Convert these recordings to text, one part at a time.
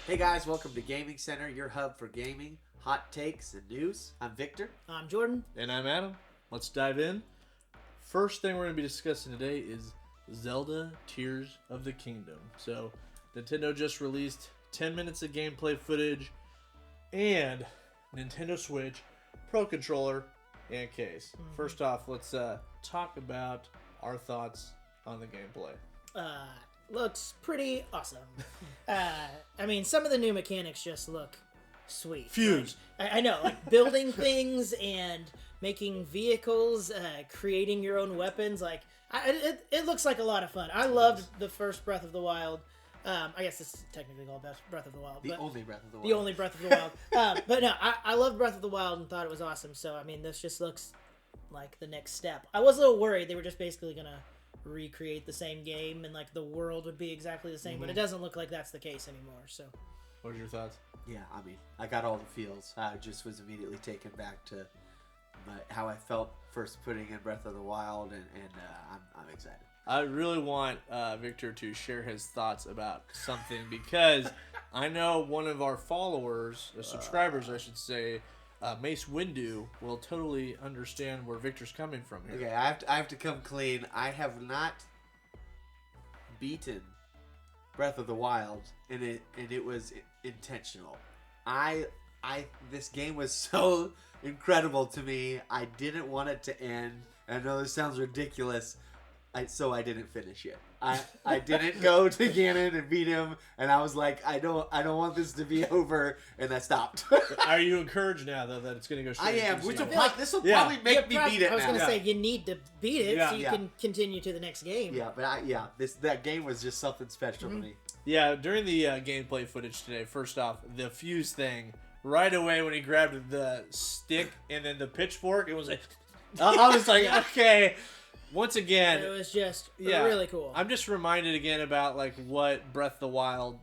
Hey guys, welcome to Gaming Center, your hub for gaming, hot takes, and news. I'm Victor. I'm Jordan. And I'm Adam. Let's dive in. First thing we're going to be discussing today is Zelda Tears of the Kingdom. So, Nintendo just released 10 minutes of gameplay footage and Nintendo Switch Pro Controller and case. First off, let's talk about our thoughts on the gameplay. Looks pretty awesome. I mean, some of the new mechanics just look sweet. Fuse. Like, I know, like building things and making vehicles, creating your own weapons. Like, it looks like a lot of fun. I loved the first Breath of the Wild. I guess this is technically called Breath of the Wild. The only Breath of the Wild. The only Breath of the Wild. But no, I loved Breath of the Wild and thought it was awesome. So, I mean, this just looks like the next step. I was a little worried they were just basically going to recreate the same game and like the world would be exactly the same, but it doesn't look like that's the case anymore. So, What are your thoughts? Yeah, I mean, I got all the feels. I just was immediately taken back to how I felt first putting in Breath of the Wild, and I'm excited. I really want Victor to share his thoughts about something because I know one of our followers, subscribers, I should say, Mace Windu, will totally understand where Victor's coming from here. Okay, I have to come clean. I have not beaten Breath of the Wild, and it was intentional. This game was so incredible to me. I didn't want it to end. I know this sounds ridiculous. So I didn't finish it. I didn't go to Ganon and beat him, and I was like, I don't want this to be over, and I stopped. Are you encourage now though that it's going to go straight? I am, into which season will one? this will probably make me beat it. I was now. going to say you need to beat it so you Yeah. can continue to the next game. Yeah, but that game was just something special to me. Yeah, during the gameplay footage today, first off, the fuse thing, right away when he grabbed the stick and then the pitchfork, it was like, I was like, okay. Once again, it was just really cool. I'm just reminded again about like what Breath of the Wild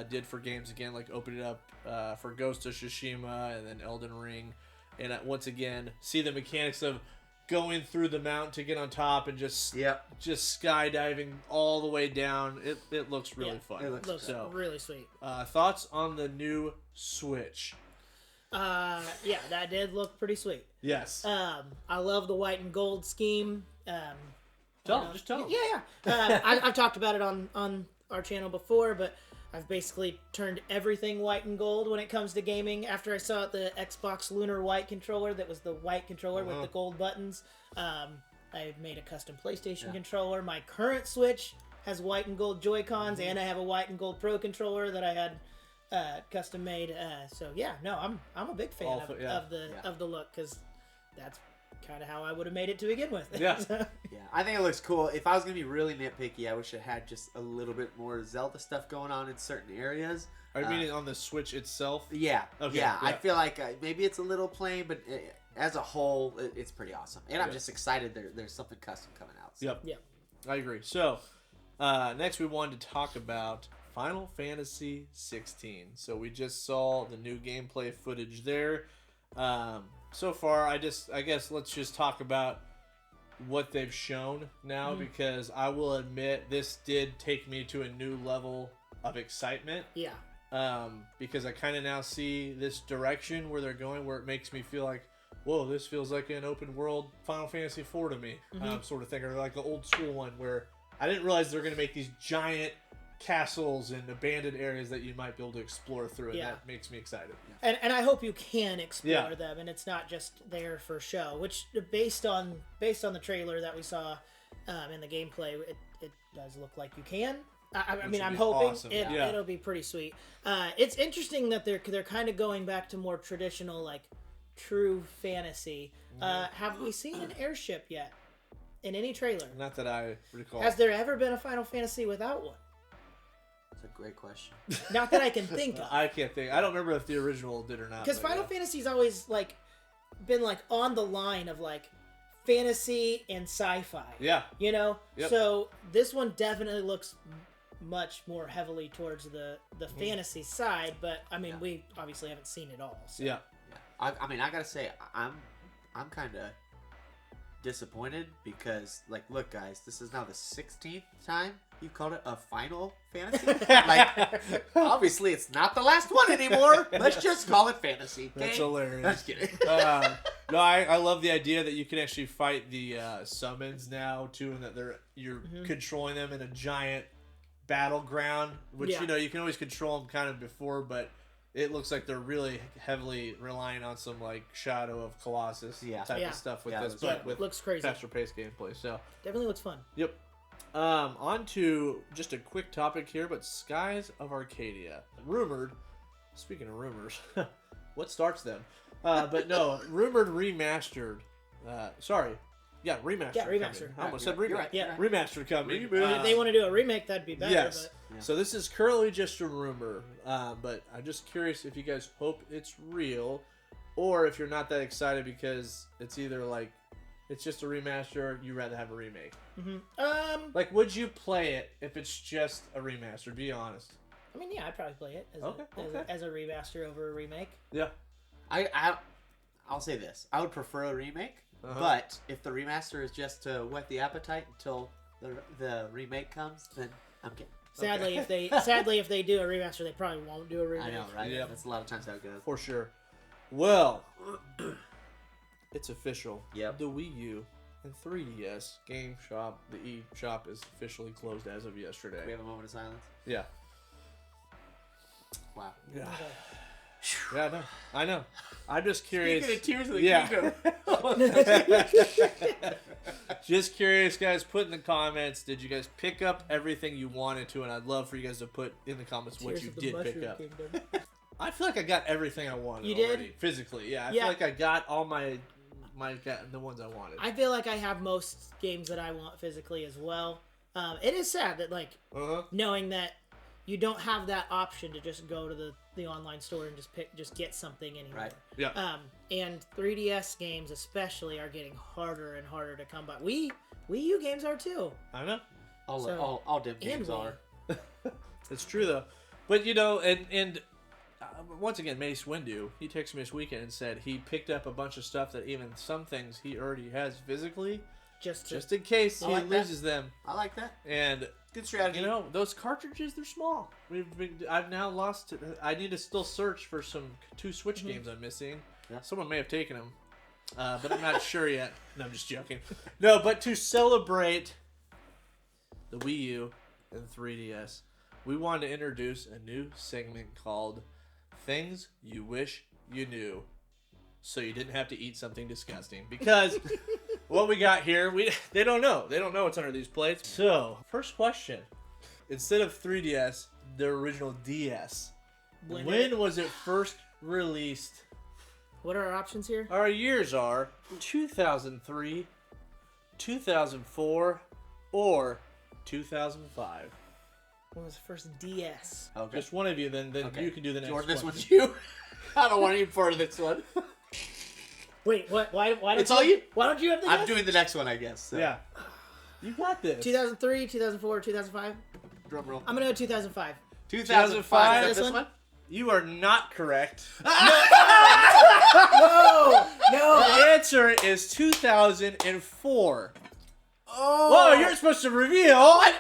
did for games again, like opening it up for Ghost of Tsushima and then Elden Ring, and once again see the mechanics of going through the mountain to get on top and just skydiving all the way down. It looks really fun. It looks really sweet. Thoughts on the new Switch? Yeah, that did look pretty sweet. Yes. I love the white and gold scheme. Tell them. Yeah. I've talked about it on our channel before, but I've basically turned everything white and gold when it comes to gaming. After I saw the Xbox Lunar White controller, that was the white controller with the gold buttons. I made a custom PlayStation controller. My current Switch has white and gold Joy-Cons, and I have a white and gold Pro controller that I had custom made. So yeah, no, I'm a big fan of the look, because that's kind of how I would have made it to begin with. Yeah. Yeah, I think it looks cool. If I was going to be really nitpicky, I wish it had just a little bit more Zelda stuff going on in certain areas. Are you meaning on the Switch itself? Yeah. Okay, yeah. I feel like maybe it's a little plain, but as a whole, it's pretty awesome. And I'm just excited there's something custom coming out. So. Yep. Yeah. I agree. So, next we wanted to talk about Final Fantasy 16. So we just saw the new gameplay footage there. So far, I guess let's just talk about what they've shown now, because I will admit this did take me to a new level of excitement. Yeah. Because I kind of now see this direction where they're going, where it makes me feel like, whoa, this feels like an open world Final Fantasy 4 to me, sort of thing, or like the old school one where I didn't realize they're going to make these giant castles and abandoned areas that you might be able to explore through, and that makes me excited. And I hope you can explore them, and it's not just there for show. Which, based on the trailer that we saw in the gameplay, it does look like you can. I mean, I'm hoping awesome. It'll be pretty sweet. It's interesting that they're kind of going back to more traditional, like true fantasy. Have we seen an airship yet in any trailer? Not that I recall. Has there ever been a Final Fantasy without one? That's a great question. Not that I can think of. I can't think. I don't remember if the original did or not. Because Final Fantasy's always like been like on the line of like fantasy and sci-fi. Yeah. You know? Yep. So this one definitely looks much more heavily towards the fantasy side, but I mean, we obviously haven't seen it all. So. Yeah. I mean, I gotta say, I'm kind of disappointed because, like, look, guys, this is now the 16th time You called it a Final Fantasy? Like, obviously it's not the last one anymore. Let's just call it Fantasy. Okay? That's hilarious. I'm just kidding. No, I love the idea that you can actually fight the summons now too, and that you're controlling them in a giant battleground, which you know you can always control them kind of before, but it looks like they're really heavily relying on some like Shadow of Colossus type of stuff with this, but with looks crazy. faster paced gameplay. So Definitely looks fun. yep. On to just a quick topic here, but Skies of Arcadia. Rumored, speaking of rumors, what starts them? But no, rumored remastered. Remastered. Yeah, remastered. I almost said remake. Right. Yeah. Remastered coming. If they want to do a remake, that'd be better. Yes. But... So this is currently just a rumor, but I'm just curious if you guys hope it's real, or if you're not that excited because it's either like it's just a remaster, or you'd rather have a remake. Like, would you play it if it's just a remaster? Be honest. I mean, yeah, I'd probably play it as a remaster over a remake. Yeah. I'll say this: I would prefer a remake, but if the remaster is just to whet the appetite until the remake comes, then I'm game. Sadly, if they do a remaster, they probably won't do a remake. I know, right? Yeah. That's a lot of times how it goes. For sure. Well, it's official. Yep. The Wii U and 3DS game shop, the eShop, is officially closed as of yesterday. We have a moment of silence. Yeah. Wow. Yeah. Yeah, no, I know. I'm just curious. Speaking of Tears of the Kingdom. Just curious, guys. Put in the comments. Did you guys pick up everything you wanted to? And I'd love for you guys to put in the comments what you did pick up. I feel like I got everything I wanted. You already, did? physically. Yeah, I feel like I got all the ones I wanted. I feel like I have most games that I want physically as well. It is sad that knowing that you don't have that option to just go to the online store and just get something anymore. Right. Yeah. And 3DS games especially are getting harder and harder to come by. Wii U games are too. I know. All dim games are. It's true though, but and once again, Mace Windu, he texted me this weekend and said he picked up a bunch of stuff that even some things he already has physically, just in case he loses them. I like that. And good strategy. Those cartridges, they're small. I've now lost. I need to still search for some 2 Switch games I'm missing. Yeah. Someone may have taken them, but I'm not sure yet. No, I'm just joking. No, but to celebrate the Wii U and 3DS, we wanted to introduce a new segment called Things You Wish You Knew, so you didn't have to eat something disgusting. Because what we got here, they don't know. They don't know what's under these plates. So, first question. Instead of 3DS, the original DS. When was it first released? What are our options here? Our years are 2003, 2004, or 2005. When was the first DS? Okay. Just one of you, then you can do the next Jordan, one. this one's you. I don't want any part of this one. Wait, what? Why It's all you? Why don't you have the I'm guess? doing the next one, I guess. So. Yeah. You got this. 2003, 2004, 2005? Drum roll. I'm going to go 2005. 2005. This one? You are not correct. No! The answer is 2004. Oh. Whoa, you're supposed to reveal. What?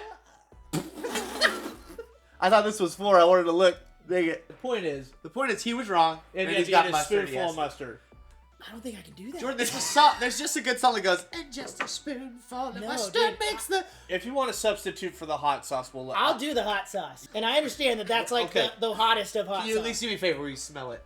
I thought this was 4. I wanted to look. Dang it. The point is, he was wrong. and he's he got had a mustard. spoonful of mustard. I don't think I can do that. Jordan, there's just a good song that goes, and just a spoonful of mustard dude. makes the... If you want to substitute for the hot sauce, we'll let I'll do the hot sauce. And I understand that that's like the hottest of hot Can you sauce. at least do me a favor where you smell it?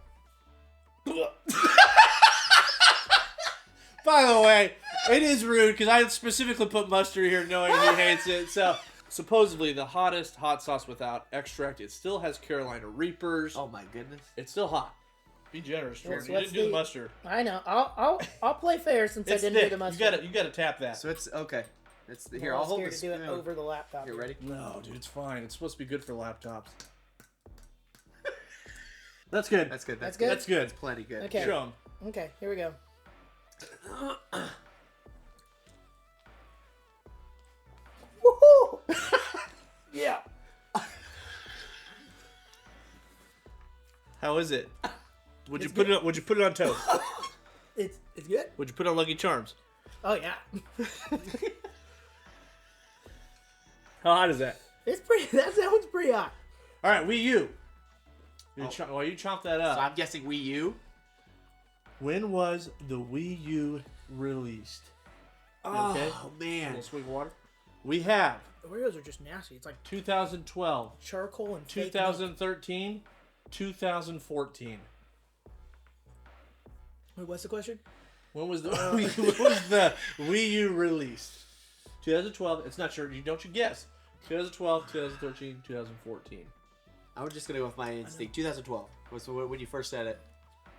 By the way, it is rude because I specifically put mustard here knowing he hates it. So, supposedly the hottest hot sauce without extract. It still has Carolina Reapers. Oh my goodness. It's still hot. Be generous, Jordan. You what's didn't do the mustard. I know. I'll play fair since I It's didn't thick. do the mustard. You gotta tap that. So it's okay. It's here. I'm I'll hold scared this. to do it over the laptop. Here, ready? No, dude, it's fine. It's supposed to be good for laptops. That's good. That's good. That's good? That's good. That's plenty good. Okay. Show 'em. Okay, here we go. Woohoo! Yeah. How is it? Would you put it on toast? It's good. Would you put it on Lucky Charms? Oh yeah. How hot is that? It's pretty. That one's pretty hot. All right, Wii U. While you chomp that up. So I'm guessing Wii U. When was the Wii U released? Oh, okay? man. A little swig of water. We have The Oreos are just nasty. It's like 2012, charcoal and fake milk. 2013, 2014. Wait, what's the question? When was the Wii U released? 2012. It's not sure. Don't you guess? 2012, 2013, 2014. I'm just gonna go with my instinct. 2012 was when you first said it.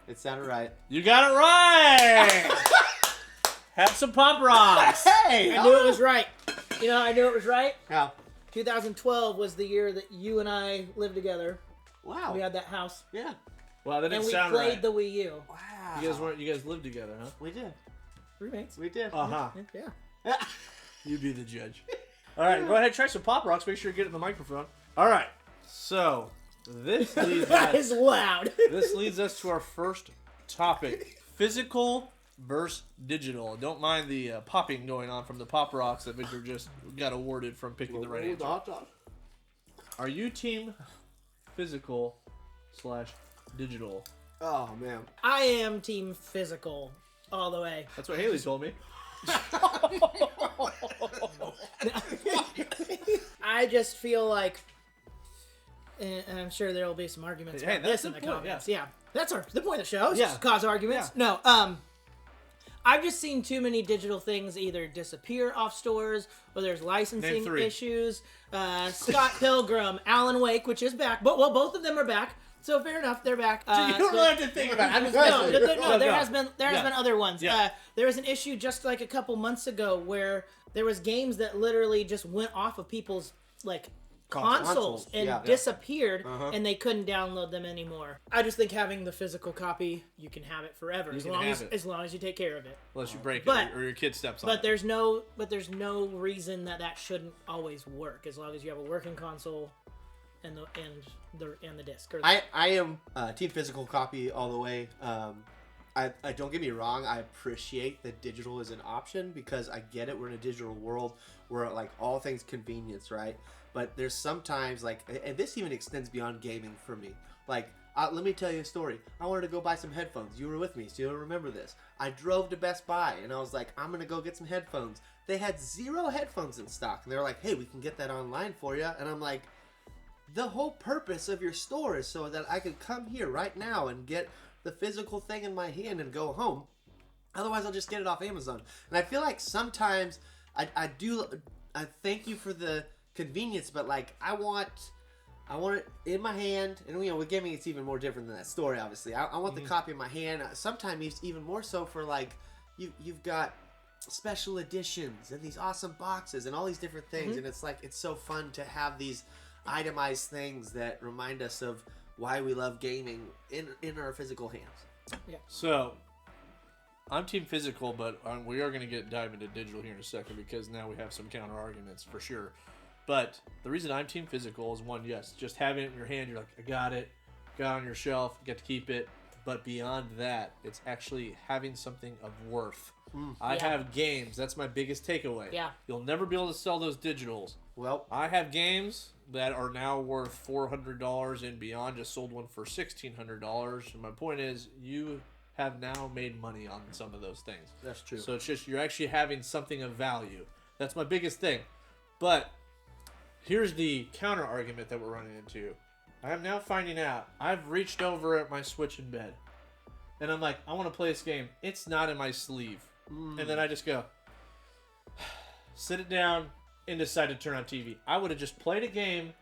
It sounded right. You got it right. Have some Pop Rocks. Hey, I knew it was right. You know, I knew it was right. How? 2012 was the year that you and I lived together. Wow. We had that house, Yeah. Well, that didn't and we sound played right. the Wii U. Wow. You guys lived together, huh? We did. Roommates. We did. Uh-huh. Yeah. You be the judge. All right, go ahead, try some Pop Rocks. Make sure you get it in the microphone. All right. So, this leads That us, is loud. this leads us to our first topic. Physical versus digital. Don't mind the popping going on from the Pop Rocks that Victor just got awarded from picking the right answer. Are you team physical / digital? Oh man. I am team physical all the way. That's what Haley told me. I just feel like, and I'm sure there will be some arguments Hey, about that's this in the the point, comments. Yeah, that's the point of the show. Is Yeah. just cause arguments. Yeah. No, I've just seen too many digital things either disappear off stores or there's licensing Name 3. issues. Scott Pilgrim, Alan Wake, which is back, but well, both of them are back. So fair enough, they're back. You don't really have to think about it. I'm just No, guessing. there has been other ones. Yeah. There was an issue just like a couple months ago where there was games that literally just went off of people's like consoles and yeah. disappeared, and they couldn't download them anymore. I just think having the physical copy, you can have it forever You as can long have as it. long as you take care of it. Unless you break But- it or your kid steps on But it. there's no reason that shouldn't always work as long as you have a working console and the disc. Or I am team physical copy all the way. I don't get me wrong. I appreciate that digital is an option because I get it. We're in a digital world where like all things convenience, right? But there's sometimes like, and this even extends beyond gaming for me. Like, let me tell you a story. I wanted to go buy some headphones. You were with me, so you'll remember this. I drove to Best Buy and I was like, I'm gonna go get some headphones. They had 0 headphones in stock, and they were like, hey, we can get that online for you. And I'm like, the whole purpose of your store is so that I could come here right now and get the physical thing in my hand and go home. Otherwise, I'll just get it off Amazon. And I feel like sometimes I thank you for the convenience, but like I want it in my hand. And you know, with gaming, it's even more different than that story. Obviously, I want the copy in my hand. Sometimes even more so for like you've got special editions and these awesome boxes and all these different things, and it's like it's so fun to have these itemized things that remind us of why we love gaming in our physical hands. So, I'm team physical, but we are going to dive into digital here in a second because now we have some counter arguments for sure. But the reason I'm team physical is one, yes, just having it in your hand, you're like, I got it on your shelf, get to keep it. But beyond that, it's actually having something of worth. I have games. That's my biggest takeaway. Yeah. You'll never be able to sell those digitals. Well, I have games that are now worth $400 and beyond. Just sold one for $1,600. And my point is, you have now made money on some of those things. that's true. So it's just you're actually having something of value. That's my biggest thing. But here's the counter argument that we're running into. I am now finding out I've reached over at my Switch in bed, and I'm like, I want to play this game. It's not in my sleeve. And then I just go, sit it down, and decide to turn on TV. I would have just played a game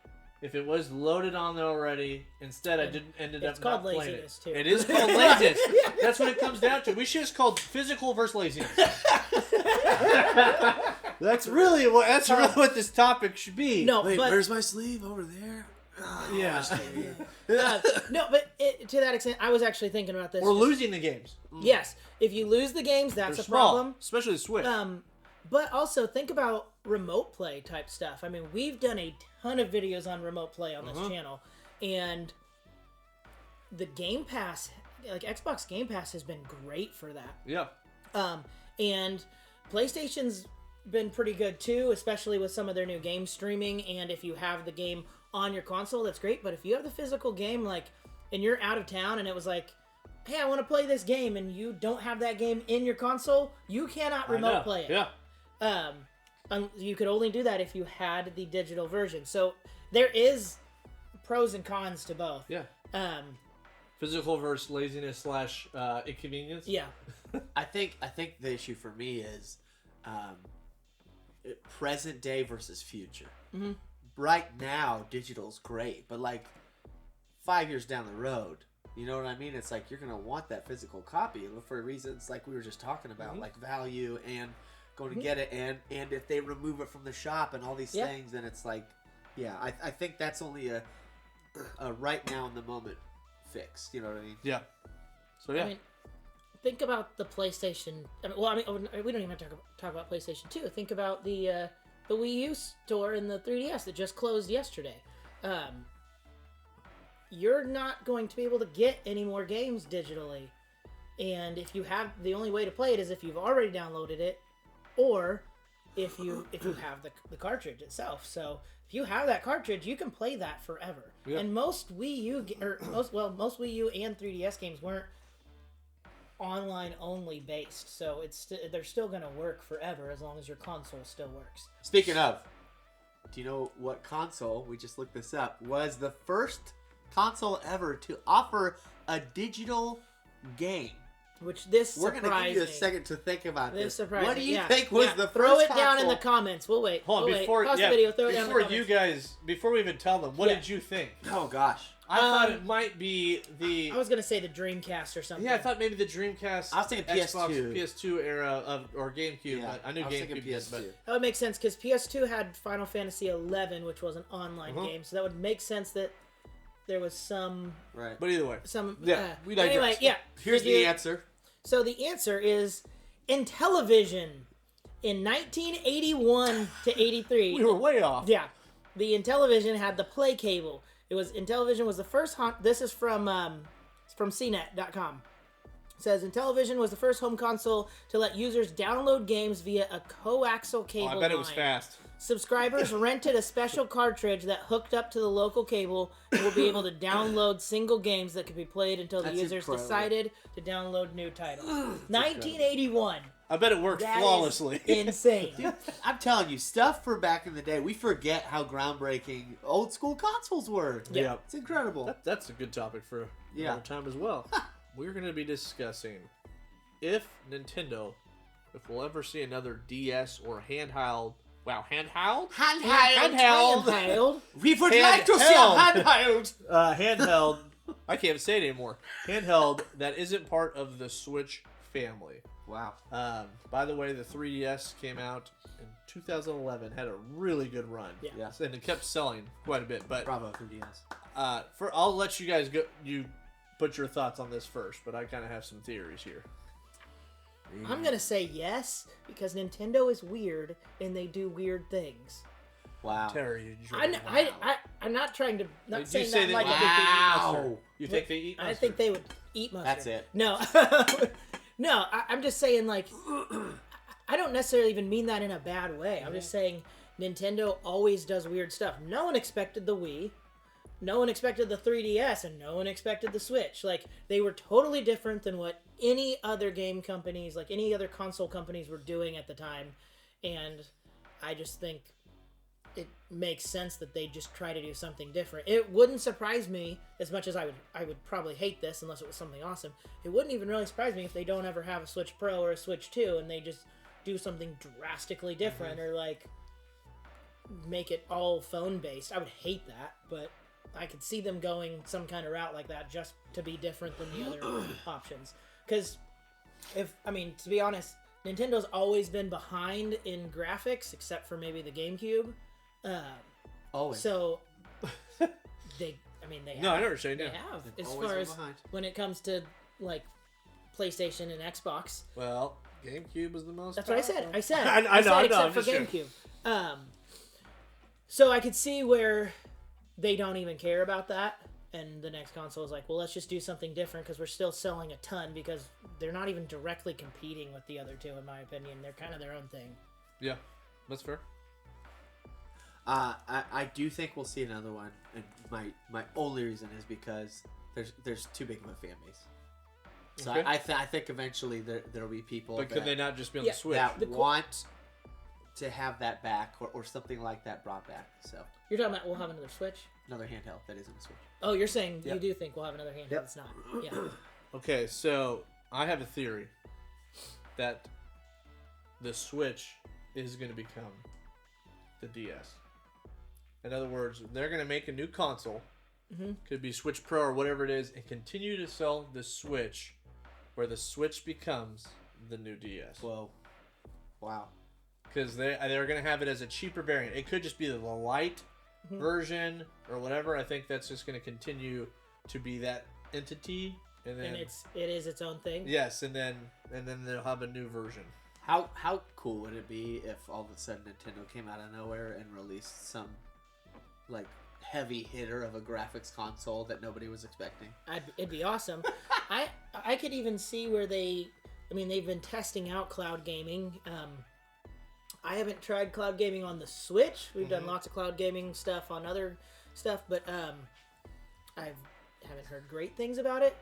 if it was loaded on there already. Instead, I ended up not playing it. It's called laziness, too. It is called laziness. That's what it comes down to. We should have called physical versus laziness. That's really what this topic should be. No, Wait, but where's my sleeve? Over there? Yeah. no, but to that extent, I was actually thinking about this. We're losing the games. Yes, if you lose the games, that's They're a small, problem. especially the Switch. But also think about remote play type stuff. I mean, we've done a ton of videos on remote play on this channel, and the Game Pass, like Xbox Game Pass, has been great for that. Yeah. And PlayStation's been pretty good too, especially with some of their new game streaming. And if you have the game on your console, that's great. But if you have the physical game, like, and you're out of town, and it was like, hey, I want to play this game, and you don't have that game in your console, you cannot remote play it. Yeah. You could only do that if you had the digital version. So there is pros and cons to both. Yeah. Physical versus laziness / inconvenience. Yeah. I think the issue for me is present day versus future. Mm-hmm. Right now, digital's great, but like 5 years down the road, you know what I mean? It's like you're gonna want that physical copy for reasons like we were just talking about, like value and going to get it, and if they remove it from the shop and all these things, then it's like, I think that's only a right now in the moment fix. You know what I mean? Yeah. So yeah. I mean, think about the PlayStation. We don't even have to talk about PlayStation 2. Think about the Wii U store and the 3DS that just closed yesterday. You're not going to be able to get any more games digitally, and if you have, the only way to play it is if you've already downloaded it, or if you have the cartridge itself. So if you have that cartridge, you can play that forever. Yep. And most Wii U most Wii U and 3DS games weren't online only based, so they're still going to work forever as long as your console still works. Speaking of, do you know what console, we just looked this up, was the first console ever to offer a digital game? Which this We're surprised going to give you a me. second to think about this. Surprised What do me. you think was the Throw first it down in console? the comments. We'll wait. Hold on, Pause the video. Throw it down in the comments. You guys, before we even tell them, what did you think? Oh gosh, I thought it might be the. I was gonna say the Dreamcast or something. Yeah, I thought maybe the Dreamcast. I was thinking PS2. PS2 era or GameCube. Yeah, but I knew GameCube did, but that would make sense because PS2 had Final Fantasy 11, which was an online game, so that would make sense that there was some. right. But either way, we digress. Anyway, yeah. Here's the answer. So the answer is Intellivision in 1981 to 83. we were way off. Yeah, the Intellivision had the Play cable. Intellivision was the first. This is from CNET.com. It says Intellivision was the first home console to let users download games via a coaxial cable. I bet it was line. fast. Subscribers rented a special cartridge that hooked up to the local cable and will be able to download single games that could be played until the users decided to download new titles. 1981. I bet it worked That flawlessly. is insane. Dude, I'm telling you, stuff for back in the day. We forget how groundbreaking old school consoles were. Yeah. It's incredible. That's a good topic for another time as well. We're going to be discussing if we'll ever see another DS or handheld. Wow, handheld? Handheld. We would like to see a handheld. Handheld. I can't even say it anymore. Handheld that isn't part of the Switch family. Wow. By the way, the 3DS came out in 2011. Had a really good run. Yeah. Yes. And it kept selling quite a bit. But Bravo 3DS. I'll let you guys go. You put your thoughts on this first, but I kind of have some theories here. I'm going to say yes because Nintendo is weird and they do weird things. Wow. Terry, I'm not trying to. Not Did saying you say that that like you a think they eat Wow. mustard? You think they eat mustard? I think they would eat mustard. That's it. No. No, I'm just saying, like, I don't necessarily even mean that in a bad way. I'm just saying Nintendo always does weird stuff. No one expected the Wii. No one expected the 3DS, and no one expected the Switch. Like, they were totally different than what any other game companies, like any other console companies were doing at the time. And I just think it makes sense that they just try to do something different. It wouldn't surprise me, as much as I would probably hate this unless it was something awesome. It wouldn't even really surprise me if they don't ever have a Switch Pro or a Switch 2 and they just do something drastically different or like make it all phone based. I would hate that, but I could see them going some kind of route like that just to be different than the other options. Because to be honest, Nintendo's always been behind in graphics, except for maybe the GameCube. Always. So they have. No, I know what you're saying. They Yeah. have as always far been as behind. when it comes to like PlayStation and Xbox. Well, GameCube was the most. That's what I said. I said. I know, except I'm for just sure. GameCube. So I could see where they don't even care about that, and the next console is like, well, let's just do something different because we're still selling a ton because they're not even directly competing with the other two, in my opinion. They're kind of their own thing. Yeah. That's fair. I do think we'll see another one, and my only reason is because there's too big of a fan base. So Okay. I think eventually there'll be people But could they not just be on Yeah, the Switch? that want to have that back or something like that brought back. So You're talking about we'll have another Switch? another handheld that isn't a Switch. Oh, you're saying Yep. you do think we'll have another handheld? Yep. It's not. Yeah. Okay, so I have a theory that the Switch is going to become the DS. In other words, they're going to make a new console, could be Switch Pro or whatever it is, and continue to sell the Switch, where the Switch becomes the new DS. Whoa, wow. Because they're going to have it as a cheaper variant. It could just be the light version or whatever. I think that's just going to continue to be that entity, and then And it is its own thing. yes, and then they'll have a new version. How cool would it be if all of a sudden Nintendo came out of nowhere and released some like heavy hitter of a graphics console that nobody was expecting? It'd be awesome. I could even see where they've been testing out cloud gaming. I haven't tried cloud gaming on the Switch. We've done lots of cloud gaming stuff on other stuff, but I haven't heard great things about it.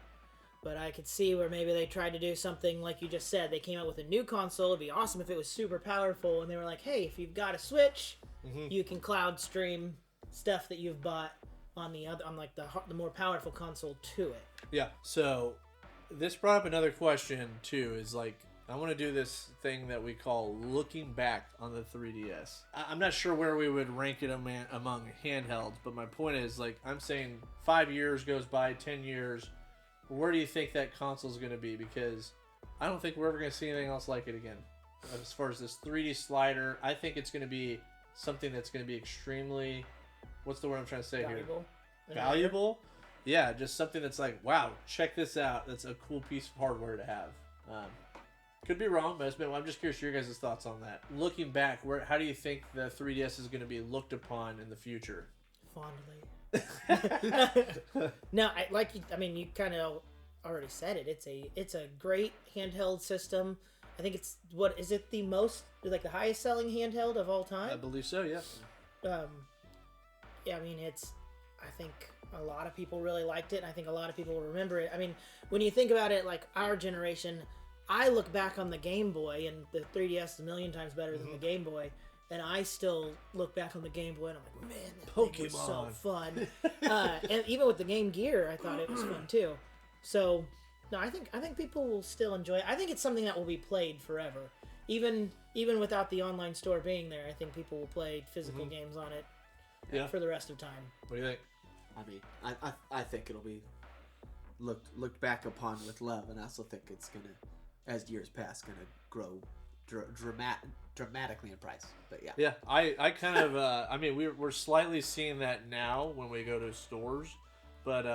But I could see where maybe they tried to do something like you just said. They came out with a new console. It'd be awesome if it was super powerful, and they were like, "Hey, if you've got a Switch, you can cloud stream stuff that you've bought on the more powerful console to it." Yeah. So this brought up another question too. Is like I want to do this thing that we call looking back on the 3DS. I'm not sure where we would rank it among handhelds, but my point is like I'm saying 5 years goes by, 10 years. Where do you think that console is going to be? Because I don't think we're ever going to see anything else like it again. As far as this 3D slider, I think it's going to be something that's going to be extremely, what's the word I'm trying to say Valuable. here? Valuable? Yeah, just something that's like, wow, check this out. That's a cool piece of hardware to have. Could be wrong, but I'm just curious your guys' thoughts on that. Looking back, how do you think the 3DS is going to be looked upon in the future? Fondly. No, you kind of already said it. It's a great handheld system. I think it's the highest selling handheld of all I time? believe so, yeah. Yeah, I think a lot of people really liked it, and I think a lot of people will remember it. I mean, when you think about it, like our generation, I look back on the Game Boy, and the 3DS is a million times better than the Game Boy. And I still look back on the Game Boy and I'm like, man, that thing was so fun. And even with the Game Gear, I thought it was fun too. So, no, I think people will still enjoy it. I think it's something that will be played forever. Even without the online store being there, I think people will play physical games on it for the rest of time. What do you think? I mean, I think it'll be looked back upon with love, and I also think it's gonna, as years pass, gonna grow dramatically in price. But yeah, I kind of we're slightly seeing that now when we go to stores, but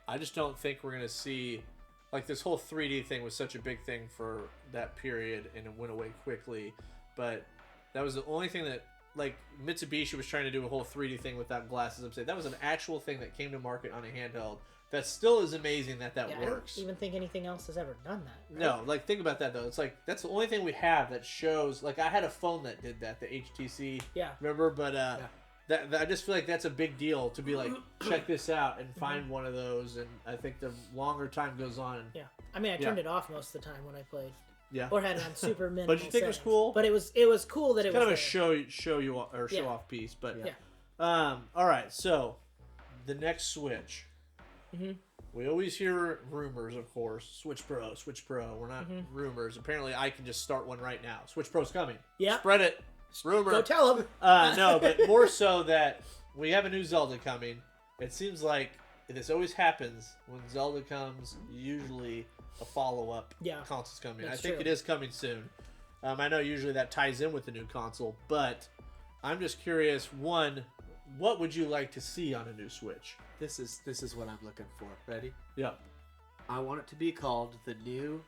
I just don't think we're gonna see like this whole 3D thing was such a big thing for that period and it went away quickly, but that was the only thing that like Mitsubishi was trying to do a whole 3D thing without glasses. I'm saying that was an actual thing that came to market on a handheld. That still is amazing that Yeah, works. I don't even think anything else has ever done that. Right? No, like think about that though. It's like that's the only thing we have that shows. Like I had a phone that did that, the HTC. Yeah. Remember, but that I just feel like that's a big deal to be like, check this out and find one of those. And I think the longer time goes on. Yeah. I mean, I turned it off most of the time when I played. Yeah. Or had it on super minimal. But you think it was settings. cool? But it was cool that it kind was of a show off piece, but Yeah. all right. So the next Switch. We always hear rumors, of course. Switch Pro. We're not rumors. Apparently, I can just start one right now. Switch Pro's coming. Yeah. Spread it. Rumor. Go tell them. No, but more so that we have a new Zelda coming. It seems like this always happens when Zelda comes. Usually, a follow-up console's coming. That's I think true. it is coming soon. I know usually that ties in with the new console, but I'm just curious. One, what would you like to see on a new Switch? this is what I'm looking for. Ready? Yeah. I want it to be called the new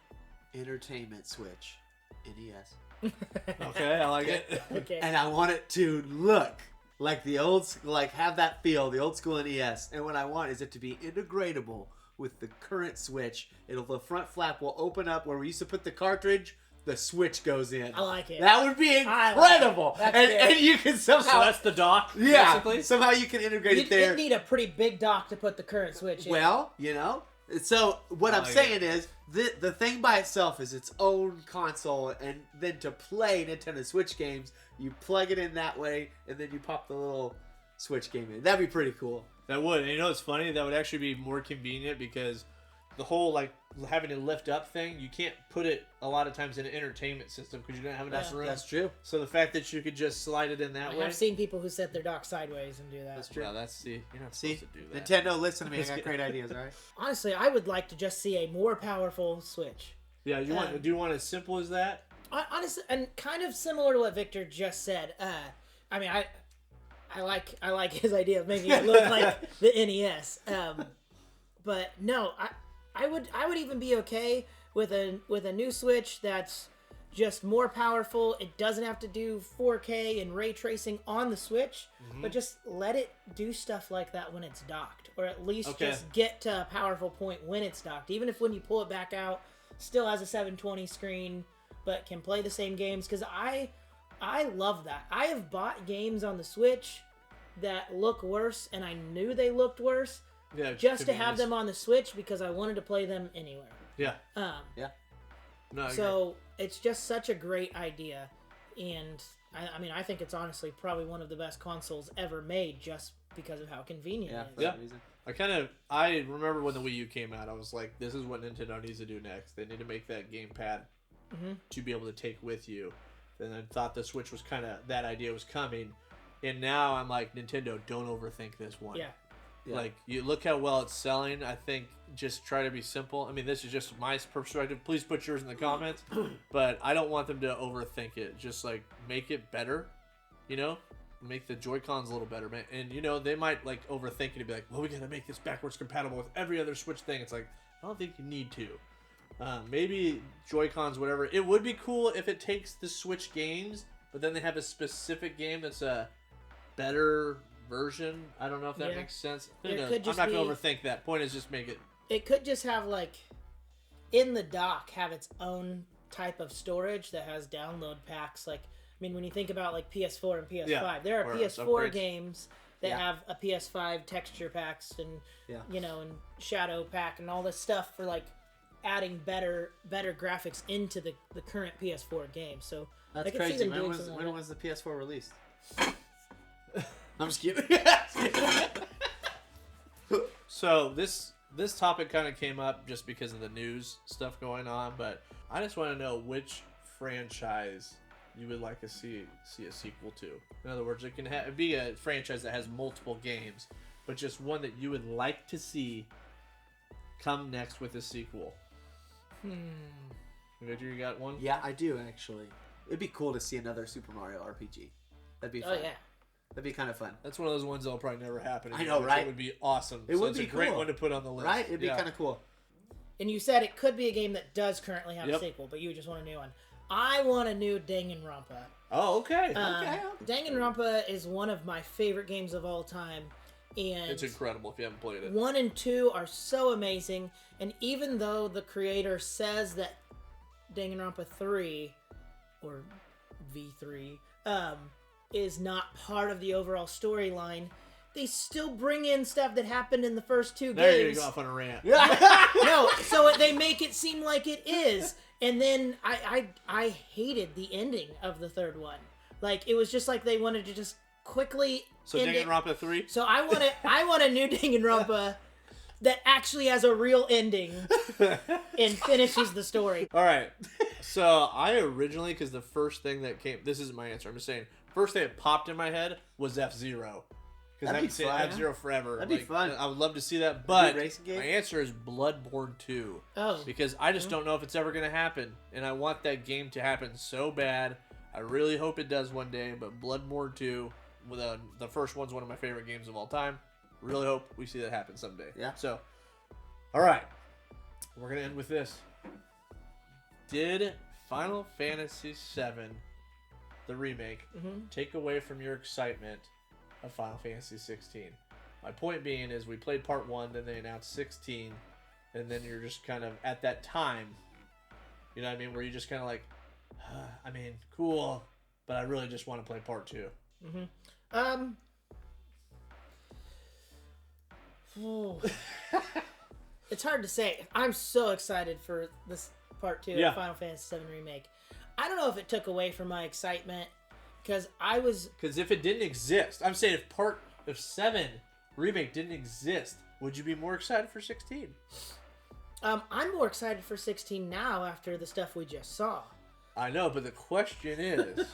Entertainment Switch, NES. Okay, I like it. Okay. And I want it to look like the old, like have that feel, the old school NES. And what I want is it to be integratable with the current Switch. The front flap will open up where we used to put the cartridge. the Switch goes in. I like it. That would be I like incredible. it. That's And you can somehow... So that's the dock, yeah, basically? somehow you can integrate it there. You'd need a pretty big dock to put the current Switch in. Well, you know. So what I'm saying is the thing by itself is its own console, and then to play Nintendo Switch games, you plug it in that way, and then you pop the little Switch game in. That'd be pretty cool. That would. And you know what's funny? That would actually be more convenient because the whole like having to lift up thing, you can't put it a lot of times in an entertainment system because you don't have enough room. That's true. So the fact that you could just slide it in that way. I've seen people who set their dock sideways and do that. That's true. Yeah, that's you're not supposed to do that. Nintendo, listen to me. I got great ideas, all right? Honestly, I would like to just see a more powerful Switch. Yeah, do you want as simple as that? Honestly, and kind of similar to what Victor just said. I mean, I like his idea of making it look like the NES. But no, I would even be okay with a new Switch that's just more powerful. It doesn't have to do 4K and ray tracing on the Switch, but just let it do stuff like that when it's docked, or at least just get to a powerful point when it's docked. Even if when you pull it back out, still has a 720 screen, but can play the same games. Because I love that. I have bought games on the Switch that look worse, and I knew they looked worse. Yeah, Just to have them on the Switch because I wanted to play them anywhere. Yeah. Yeah. No, So it's just such a great idea, and I mean I think it's honestly probably one of the best consoles ever made just because of how convenient it is. For that reason. I remember when the Wii U came out, I was like, this is what Nintendo needs to do next. They need to make that gamepad to be able to take with you. And I thought the Switch was kind of, that idea was coming. And now I'm like, Nintendo, don't overthink this one. Yeah. Yeah. Like, you look how well it's selling. I think just try to be simple. I mean, this is just my perspective. Please put yours in the comments. But I don't want them to overthink it. Just, like, make it better, you know? Make the Joy-Cons a little better, man. And, you know, they might, like, overthink it and be like, well, we got to make this backwards compatible with every other Switch thing. It's like, I don't think you need to. Maybe Joy-Cons, whatever. It would be cool if it takes the Switch games, but then they have a specific game that's a better version. I don't know if that makes sense. Who knows? I'm not going to overthink that. Point is just make it. It could just have, like, in the dock, have its own type of storage that has download packs. Like, I mean, when you think about, like, PS4 and PS5, there are PS4 upgrades. Games that have a PS5 texture packs and, you know, and shadow pack and all this stuff for, like, adding better graphics into the current PS4 game. So that's I could crazy. see them doing something When like was the PS4 released? I'm just kidding. So this topic kind of came up just because of the news stuff going on, but I just want to know which franchise you would like to see a sequel to. In other words, it can be a franchise that has multiple games, but just one that you would like to see come next with a sequel. Victor, you got one? Yeah, I do actually. It'd be cool to see another Super Mario RPG. That'd be fun. Oh yeah. That'd be kind of fun. That's one of those ones that'll probably never happen again. I know, right? It would be awesome. It would it's be a great cool. one to put on the list. Right? It'd be kind of cool. And you said it could be a game that does currently have a sequel, but you just want a new one. I want a new Danganronpa. Oh, okay. Danganronpa is one of my favorite games of all time. And It's incredible if you haven't played it. 1 and 2 are so amazing, and even though the creator says that Danganronpa 3 or V3 is not part of the overall storyline, they still bring in stuff that happened in the first two There you games. go off on a rant. No, so they make it seem like it is, and then I hated the ending of the third one. Like, it was just like they wanted to just quickly So end it. Danganronpa 3? So I want a new Danganronpa that actually has a real ending and finishes the story. All right. So I originally, because the first thing that came, this isn't my answer, I'm just saying, first thing that popped in my head was F-Zero. Because I That'd haven't be seen fun. F-Zero forever. That'd be fun. I would love to see that, but racing game? my answer is Bloodborne 2. Oh. Because I just don't know if it's ever going to happen, and I want that game to happen so bad. I really hope it does one day, but Bloodborne 2, the first one's one of my favorite games of all time. Really hope we see that happen someday. Yeah. So, all right. We're going to end with this. Did Final Fantasy VII, the remake, take away from your excitement of Final Fantasy 16? My point being is we played part 1, then they announced 16, and then you're just kind of at that time, you know what I mean, where you just kind of like, I mean, cool, but I really just want to play part 2. It's hard to say. I'm so excited for this part 2 of Final Fantasy VII Remake. I don't know if it took away from my excitement because Because if it didn't exist, I'm saying if 7 Remake didn't exist, would you be more excited for 16? I'm more excited for 16 now after the stuff we just saw. I know, but the question is,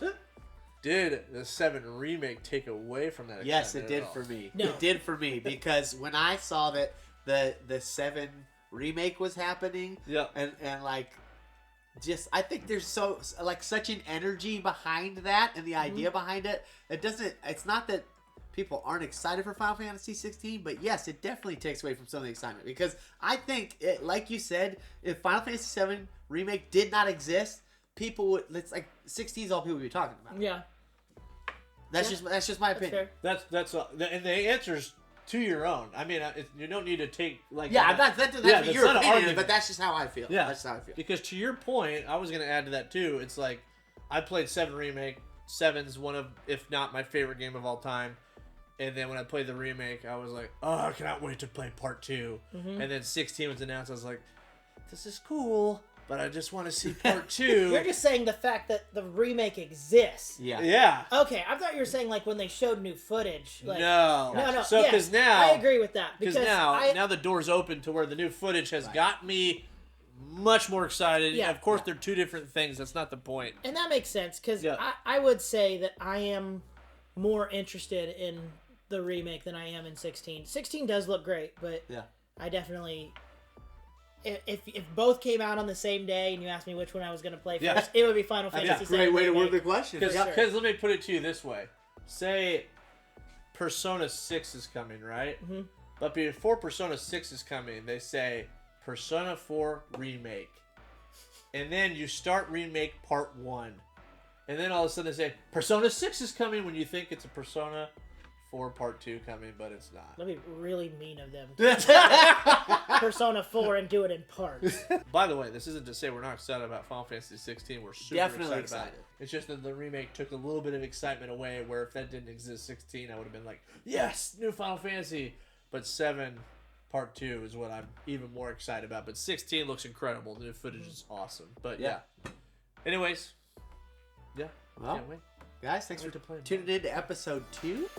did the 7 Remake take away from that excitement? Yes, it did for me. No. It did for me because when I saw that the 7 Remake was happening, and like, just I think there's such an energy behind that and the idea behind it. It's not that people aren't excited for Final Fantasy 16, but yes, it definitely takes away from some of the excitement because I think, like you said, if Final Fantasy 7 Remake did not exist, people would. It's like 16 is all people would be talking about. Yeah. That's just my opinion. Fair. That's and the answer's to your own. I mean, you don't need to take like that's your opinion, but that's just how I feel. Yeah, that's how I feel. Because to your point, I was gonna add to that too. It's like I played 7 Remake. 7's one of, if not my favorite game of all time. And then when I played the remake, I was like, oh, I cannot wait to play part 2. And then 16 was announced. I was like, this is cool, but I just want to see part 2. You're just saying the fact that the remake exists. Yeah. Yeah. Okay, I thought you were saying like when they showed new footage. Like, No. So because now I agree with that because now the door's open to where the new footage has got me much more excited. Yeah. Of course, they're two different things. That's not the point. And that makes sense because I would say that I am more interested in the remake than I am in 16. 16 does look great, but I definitely, if both came out on the same day and you asked me which one I was going to play first, it would be Final Fantasy VII. Great way to word the question. Because let me put it to you this way: say Persona 6 is coming, right? Mm-hmm. But before Persona 6 is coming, they say Persona 4 Remake, and then you start Remake Part 1, and then all of a sudden they say Persona 6 is coming when you think it's a Persona 4 Part 2 coming, but it's not. That'd be really mean of them. Persona 4 and do it in parts. By the way, this isn't to say we're not excited about Final Fantasy 16. We're super definitely excited about it. It's just that the remake took a little bit of excitement away, where if that didn't exist 16, I would have been like, yes, new Final Fantasy. But 7 Part 2 is what I'm even more excited about. But 16 looks incredible. The new footage is awesome. But yeah. Anyways, well, can't wait. Guys, thanks for tuning in to episode 2